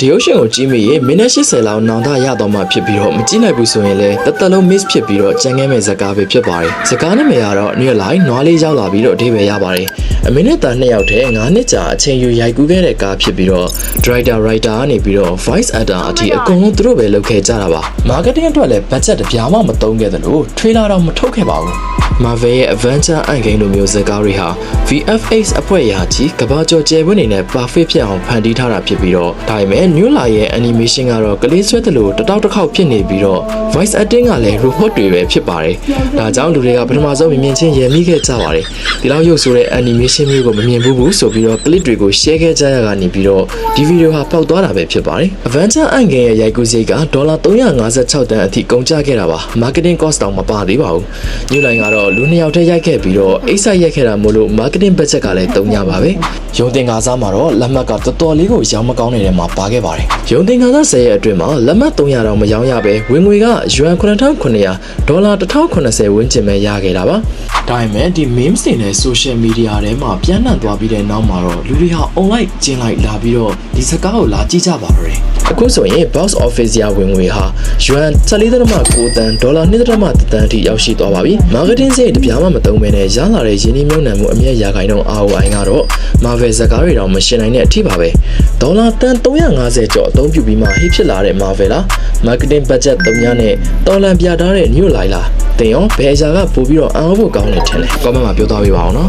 ဒီရုပ်ရှင်ကိုကြည့်မိရင်မိနစ်80လောက်နောင်တရတော့မှဖြစ်ပြီးတော့မကြည့်နိုင်ဘူးဆိုရင်လည်းတစ်သက်လုံး miss ဖြစ်ပြီးတော့ကြံခဲ့မဲ့ဇာတ်ကားပဲဖြစ်ပါတယ်ဇာတ်ကားနာမည်ကတော့ New Line နွားလေးရောက်လာပြီးတော့အဓိပ္ပာယ်ရပါတယ်အမိနစ်သား2ယောက်တည်း9နှစ်ကြာအချိန်ယူရိုက်ကူးခဲ့တဲ့ကားဖြစ်ပြီးတော့ director writer ကနေပြီးတော့ voice actor အထိအကုန်လုံးသူတို့ပဲလုပ်ခဲ့ကြတာပါ marketing အတွက်လည်း budget တပြားမှမသုံးခဲ့သလို trailer တော့မထုတ်ခဲ့ပါဘူးMarvel ရဲ့ Adventure Endgame လိုမျိုးဇာတ်ကားတွေဟာ VFX အဖွဲ့ရာကြီးကဘာကျော်ကျယ်ဝန်းနေတဲ့ perfect ဖြစ်အောင်ဖန်တီးထားတာဖြစ်ပြီးတော့ဒါပေမဲ့ New Line ရဲ့ animation ကတော့ကလေးဆွဲသလိုတတောက်တစ်ခေါက်ဖြစ်နေပြီးတော့ voice acting ကလည်း robot တွေပဲဖြစ်ပါတယ်။ဒါကြောင့်လူတွေကပထမဆုံးမြင်ချင်းရမိခဲ့ကြပါတယ်။ဒီလောက်ရုပ်ဆိုးတဲ့ animation မျိုးကိုမမြင်ဘူးဆိုပြီးတော့ clip တွေကို share ခဲ့ကြရကနေပြီးတော့ဒီဗီဒီယိုဟာပေါက်သွားတာပဲဖြစ်ပါတယ်။ Adventure Endgame ရဲ့ရိုက်ကူးစရိတ်က$356တန်းအထိကုန်ကျခဲ့တာပါ။ marketing cost တောင်မပါသေးပါဘူး။ New Line ကတော့လူ2ယောက်တည်းရိုက်ခဲ့ပြီးတော့အိတ်ဆက်ရိုက်ခဲ့တာမို့လို့ marketing budget ကလည်းတုံးကြပါပဲရုံတင်ကားစားမှာတော့လက်မှတ်ကတော်တော်လေးကိုရောင်းမကောင်းနေတဲ့မှာပါခဲ့ပါတယ်ရုံတင်ကားစား10ရက်အတွင်းမှာလက်မှတ်300တောင်မရောင်းရပဲဝင်ငွေကယွမ်$9,900ဒေါ်လာ$1,090ဝန်းကျင်ပဲရခဲ့တာပါဒါပေမဲ့ဒီ memes တွေနဲ့ social media ထဲမှာပြန့်နှံ့သွားပြီးတဲ့နောက်မှာတော့လူတွေဟာ online ကျင်းလိုက်လာပြီးတော့ဒီစကားကိုလာကြည့်ကြပါတော့တယ်အခုဆိုရင် box office ရဝင်ငွေဟာယွမ်14.9တန်းဒေါ်လာ2.1တန်းအထိရောက်ရှိသွားပါပြီ marketing စရိတ်တပြားမှမသုံးဘဲနဲ့ရလာတဲ့ရင်းနှီးမြှုပ်နှံမှုအမြတ်ရာခိုင်နှုန်း ROI ကတော့ Marvel ဇာတ်ကားတွေတောင်မရှင်နိုင်တဲ့အထိပါပဲဒေါ်လာတန်350ကျော်အသုံးပြုပြီးမှဟိဖြစ်လာတဲ့ Marvel လား marketing budget 3နဲ့တော်လန်ပြထားတဲ့ New Line လားတင်ရောဘယ်အရာကပို့ပြီးတော့အားဖို့ကောင်းနေထင်လဲ comment မှာပြောသွားပေးပါအောင်နော်